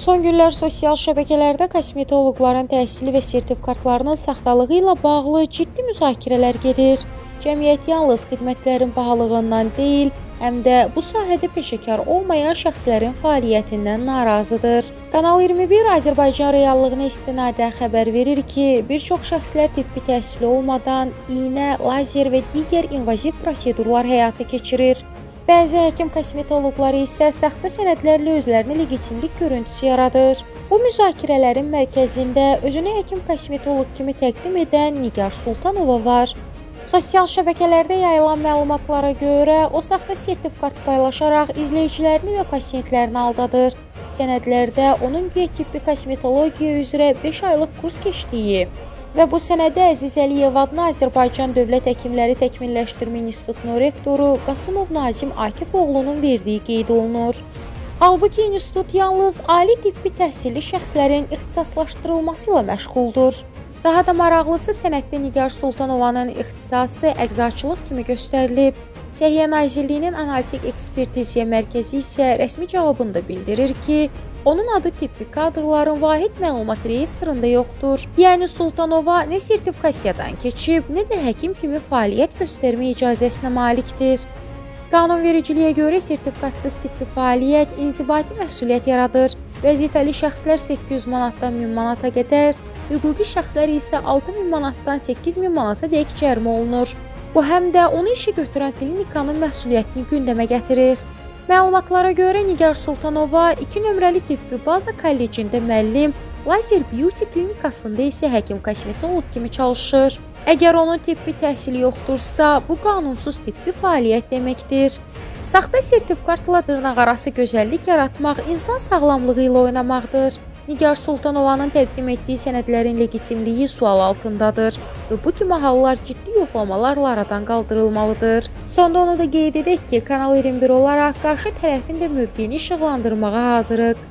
Son günlər sosial şəbəkələrdə kosmetoloqların təhsili və sertifikatlarının saxtalığı ilə bağlı ciddi müzakirələr gedir. Cəmiyyət yalnız xidmətlərin bahalığından deyil, həm də bu sahədə peşəkar olmayan şəxslərin fəaliyyətindən narazıdır. Kanal 21 Azərbaycan reallığına istinadən xəbər verir ki, bir çox şəxslər tibbi təhsili olmadan iynə, lazer və digər invaziv prosedurlar həyata keçirir. Bəzi həkim kosmetoloqları isə saxta sənədlərlə özlərinə legitimlik görüntüsü yaradır. Bu müzakirələrin mərkəzində özünü həkim kosmetoloq kimi təqdim edən Nigar Sultanova var. Sosial şəbəkələrdə yayılan məlumatlara görə o saxta sertifikat paylaşaraq izləyicilərini və pasiyentlərini aldadır. Sənədlərdə onun güya tibbi kosmetologiya üzrə 5 aylıq kurs keçdiyi və bu sənədə Əziz Əliyev adına Azərbaycan Dövlət Həkimləri Təkmilləşdirmə İnstitutunun rektoru Qasımov Nazim Akifoğlunun verdiyi qeyd olunur. Halbuki institut yalnız ali tibbi təhsilli şəxslərin ixtisaslaşdırılması ilə məşğuldur. Daha da maraqlısı sənəddə Nigar Sultanovanın ixtisası əczaçılıq kimi göstərilib. Səhiyyə Nazirliyinin Analitik Ekspertizya Mərkəzi isə rəsmi cavabında bildirir ki, onun adı tibbi kadrların vahid məlumat reyestrində yoxdur. Yəni Sultanova nə sertifikasiyadan keçib, nə də həkim kimi fəaliyyət göstərmə icazəsinə malikdir. Qanunvericiliyə görə sertifikatsız tibbi fəaliyyət inzibati məsuliyyət yaradır. Vəzifəli şəxslər 800 manatdan 1000 manata qədər, hüquqi şəxslər isə 6000 manatdan 8000 manata dək cərimə olunur. Bu həm də onu işə götürən klinikanın məsuliyyətini gündəmə gətirir. Məlumatlara görə Nigar Sultanova 2 nömrəli tibbi baza kollecində müəllim, Lazer Beauty klinikasında isə həkim kosmetoloq kimi çalışır. Əgər onun tibbi təhsili yoxdursa, bu qanunsuz tibbi fəaliyyət deməkdir. Saxta sertifikatla dırnaqarası gözəllik yaratmaq insan sağlamlığı ilə oynamaqdır. Nigar Sultanovanın təqdim etdiyi sənədlərin legitimliyi sual altındadır və bu kimi hallar ciddi yoxlamalarla aradan qaldırılmalıdır. Sonda onu da qeyd edək ki, Kanal 21 olaraq qarşı tərəfin də mövqeyini işıqlandırmağa hazırıq.